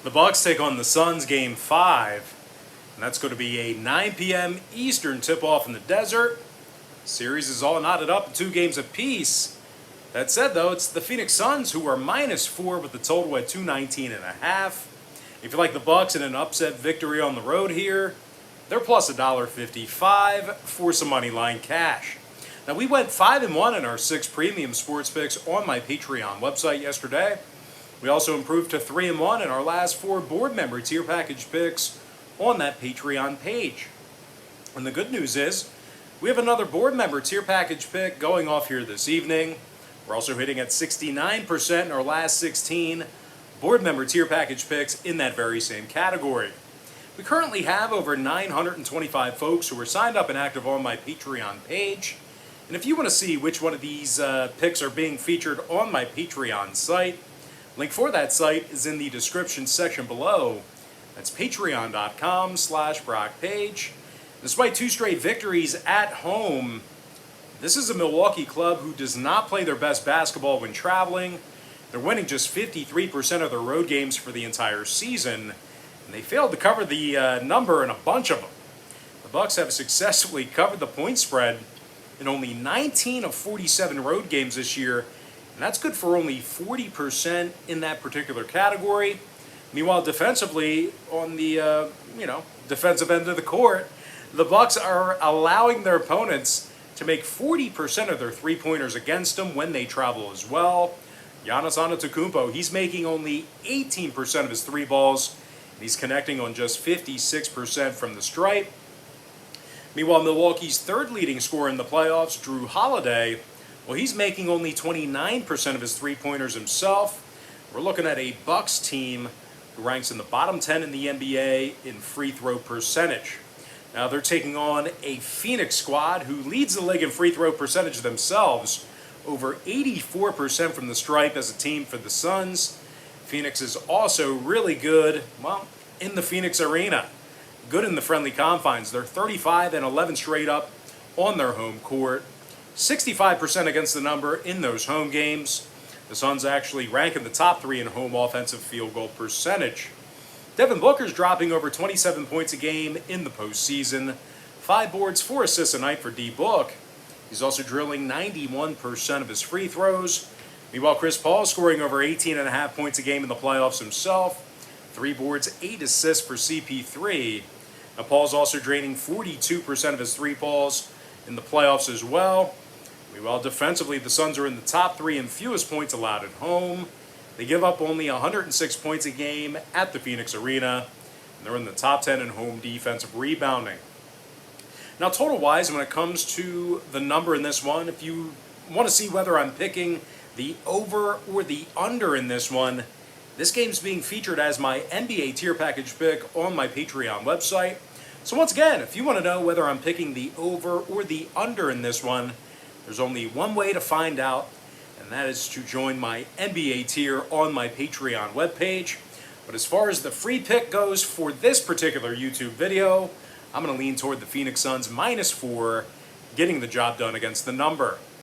The Bucks take on the Suns Game 5, and that's going to be a 9 p.m. Eastern tip-off in the desert. Series is all knotted up in 2 games apiece. That said, though, it's the Phoenix Suns who are -4 with the total at 219.5. If you like the Bucks in an upset victory on the road here, they're plus $1.55 for some money line cash. Now, we went 5-1 in our 6 premium sports picks on my Patreon website yesterday. We also improved to 3-1 in our last 4 board member tier package picks on that Patreon page. And the good news is, we have another board member tier package pick going off here this evening. We're also hitting at 69% in our last 16 board member tier package picks in that very same category. We currently have over 925 folks who are signed up and active on my Patreon page. And if you want to see which one of these picks are being featured on my Patreon site, link for that site is in the description section below. That's patreon.com/BrockPage. Despite 2 straight victories at home, this is a Milwaukee club who does not play their best basketball when traveling. They're winning just 53% of their road games for the entire season, and they failed to cover the number in a bunch of them. The Bucks have successfully covered the point spread in only 19 of 47 road games this year, and that's good for only 40% in that particular category. Meanwhile, defensively, on the defensive end of the court, the Bucks are allowing their opponents to make 40% of their three-pointers against them when they travel as well. Giannis Antetokounmpo, he's making only 18% of his 3 balls, and he's connecting on just 56% from the stripe. Meanwhile, Milwaukee's 3rd leading scorer in the playoffs, Drew Holiday, well, he's making only 29% of his 3-pointers himself. We're looking at a Bucks team who ranks in the bottom 10 in the NBA in free throw percentage. Now, they're taking on a Phoenix squad who leads the league in free throw percentage themselves, over 84% from the stripe as a team for the Suns. Phoenix is also really good, well, in the Phoenix arena. Good in the friendly confines. They're 35-11 straight up on their home court. 65% against the number in those home games. The Suns actually rank in the top 3 in home offensive field goal percentage. Devin Booker's dropping over 27 points a game in the postseason. 5 boards, 4 assists a night for D-Book. He's also drilling 91% of his free throws. Meanwhile, Chris Paul scoring over 18.5 points a game in the playoffs himself. 3 boards, 8 assists for CP3. Now, Paul's also draining 42% of his 3 balls in the playoffs as well. Meanwhile, defensively, the Suns are in the top 3 in fewest points allowed at home. They give up only 106 points a game at the Phoenix Arena, and they're in the top 10 in home defensive rebounding. Now, total-wise, when it comes to the number in this one, if you want to see whether I'm picking the over or the under in this one, this game's being featured as my NBA tier package pick on my Patreon website. So once again, if you want to know whether I'm picking the over or the under in this one, there's only one way to find out, and that is to join my NBA tier on my Patreon webpage. But as far as the free pick goes for this particular YouTube video, I'm going to lean toward the Phoenix Suns -4, getting the job done against the number.